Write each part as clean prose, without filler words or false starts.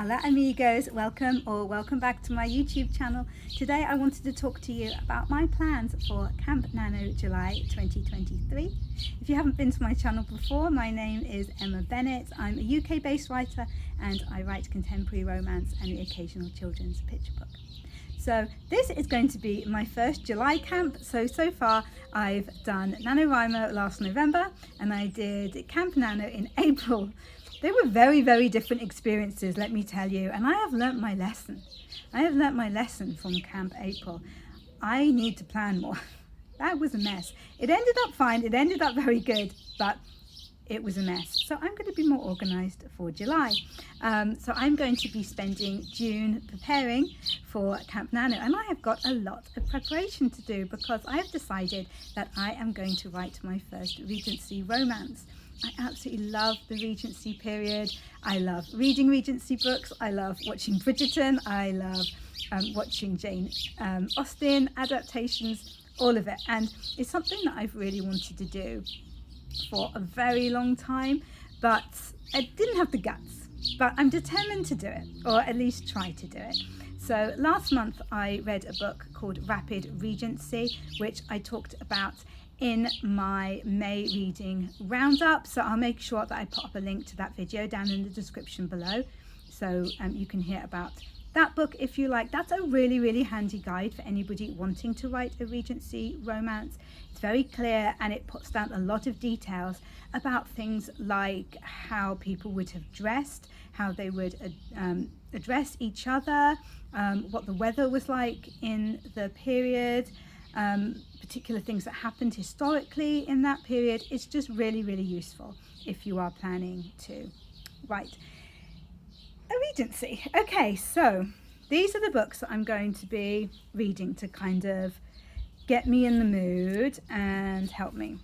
Hola amigos, welcome back to my YouTube channel. Today I wanted to talk to you about my plans for Camp NaNo July 2023. If you haven't been to my channel before, my name is Emma Bennet. I'm a UK based writer and I write contemporary romance and the occasional children's picture book. So this is going to be my first July camp. So far I've done NaNoWriMo last November and I did Camp NaNo in April. They were very, very different experiences, let me tell you, and I have learnt my lesson. I have learnt my lesson from Camp April. I need to plan more. That was a mess. It ended up fine, it ended up very good, but it was a mess. So I'm going to be more organised for July. So I'm going to be spending June preparing for Camp NaNo, and I have got a lot of preparation to do because I have decided that I am going to write my first Regency romance. I absolutely love the Regency period. I love reading Regency books. I love watching Bridgerton. I love watching Jane Austen adaptations, all of it. And it's something that I've really wanted to do for a very long time, but I didn't have the guts. But I'm determined to do it, or at least try to do it. So last month I read a book called Rapid Regency, which I talked about in my May reading roundup, so I'll make sure that I put up a link to that video down in the description below, so you can hear about that book if you like. That's a really handy guide for anybody wanting to write a Regency romance. It's very clear and it puts down a lot of details about things like how people would have dressed, how they would address each other, what the weather was like in the period, particular things that happened historically in that period. It's just really useful if you are planning to write a Regency. Okay, so these are the books that I'm going to be reading to kind of get me in the mood and help me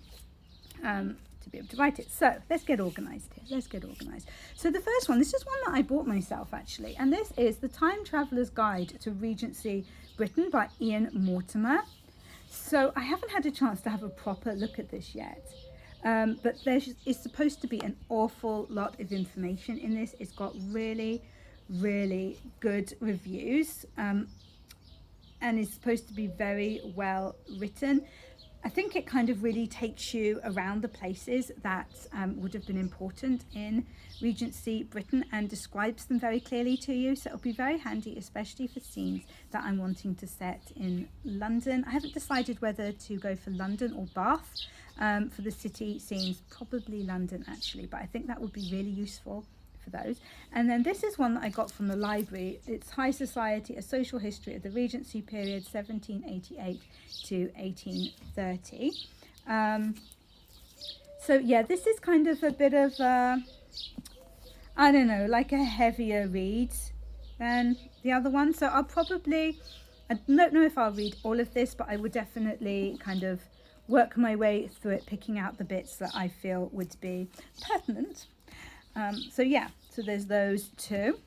to be able to write it. So let's get organized here. So the first one, this is one that I bought myself actually, and this is The Time Traveller's Guide to Regency Britain by Ian Mortimer. So I haven't had a chance to have a proper look at this yet, but there is supposed to be an awful lot of information in this. It's got really good reviews and is supposed to be very well written. I think it kind of really takes you around the places that would have been important in Regency Britain and describes them very clearly to you. So it'll be very handy, especially for scenes that I'm wanting to set in London. I haven't decided whether to go for London or Bath for the city scenes, probably London actually, but I think that would be really useful for those. And then this is one that I got from the library. It's High Society, A Social History of the Regency Period 1788 to 1830. So yeah, this is kind of a bit of I don't know, like a heavier read than the other one. So I don't know if I'll read all of this, but I would definitely kind of work my way through it, picking out the bits that I feel would be pertinent. So yeah, so there's those two.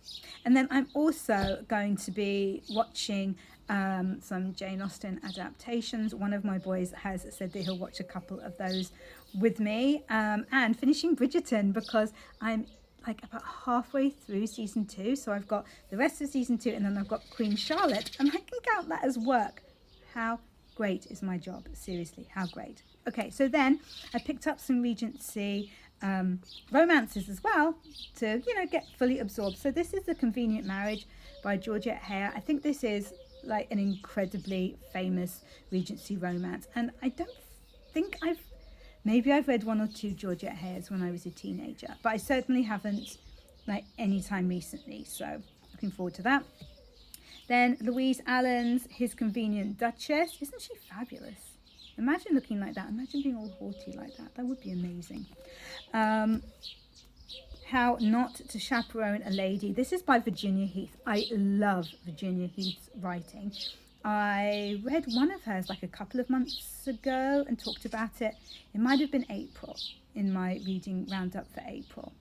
And then I'm also going to be watching some Jane Austen adaptations. One of my boys has said that he'll watch a couple of those with me, and finishing Bridgerton because I'm like about halfway through season 2. So I've got the rest of season 2 and then I've got Queen Charlotte, and I can count that as work. How great is my job? Seriously, how great. Okay, so then I picked up some Regency romances as well to, you know, get fully absorbed. So this is The Convenient Marriage by Georgette Heyer. I think this is like an incredibly famous Regency romance, and I don't think maybe I've read one or two Georgette Heyers when I was a teenager, but I certainly haven't like any time recently, so looking forward to that. Then Louise Allen's His Convenient Duchess. Isn't she fabulous? Imagine looking like that. Imagine being all haughty like that. That would be amazing. How Not to Chaperone a Lady. This is by Virginia Heath. I love Virginia Heath's writing. I read one of hers like a couple of months ago and talked about it. It might have been April in my reading roundup for April.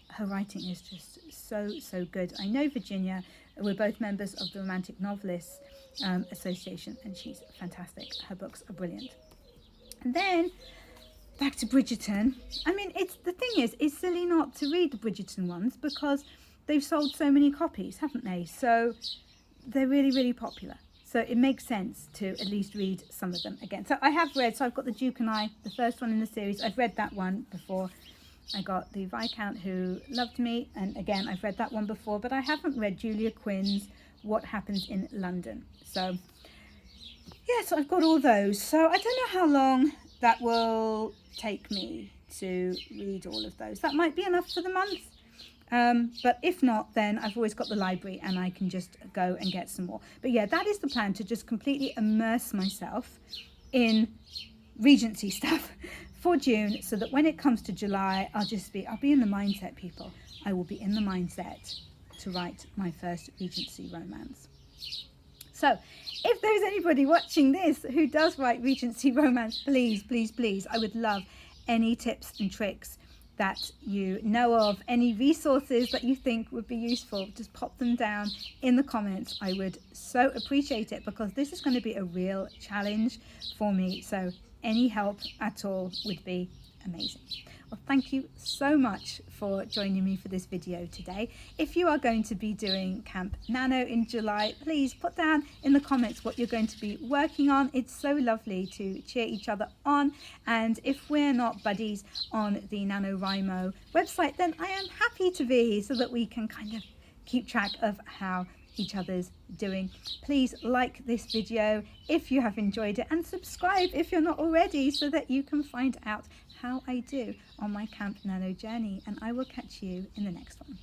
Her writing is just so good. I know Virginia. We're both members of the Romantic Novelists Association, and she's fantastic. Her books are brilliant. And then back to Bridgerton. I mean, the thing is, it's silly not to read the Bridgerton ones because they've sold so many copies, haven't they? So they're really, really popular. So it makes sense to at least read some of them again. So I have read, so I've got The Duke and I, the first one in the series. I've read that one before. I got The Viscount Who Loved Me, and again, I've read that one before, but I haven't read Julia Quinn's What Happens in London. So yeah, so I've got all those. So I don't know how long that will take me to read all of those. That might be enough for the month. But if not, then I've always got the library and I can just go and get some more. But yeah, that is the plan, to just completely immerse myself in Regency stuff for June, so that when it comes to July, I'll be in the mindset, people. I will be in the mindset to write my first Regency romance. So if there's anybody watching this who does write Regency romance, please, please, please, I would love any tips and tricks that you know of, any resources that you think would be useful. Just pop them down in the comments. I would so appreciate it, because this is going to be a real challenge for me. So any help at all would be amazing. Well, thank you so much for joining me for this video today. If you are going to be doing Camp NaNo in July, please put down in the comments what you're going to be working on. It's so lovely to cheer each other on. And if we're not buddies on the NaNoWriMo website, then I am happy to be, so that we can kind of keep track of how each other's doing. Please like this video if you have enjoyed it, and subscribe if you're not already, so that you can find out how I do on my Camp NaNo journey. And I will catch you in the next one.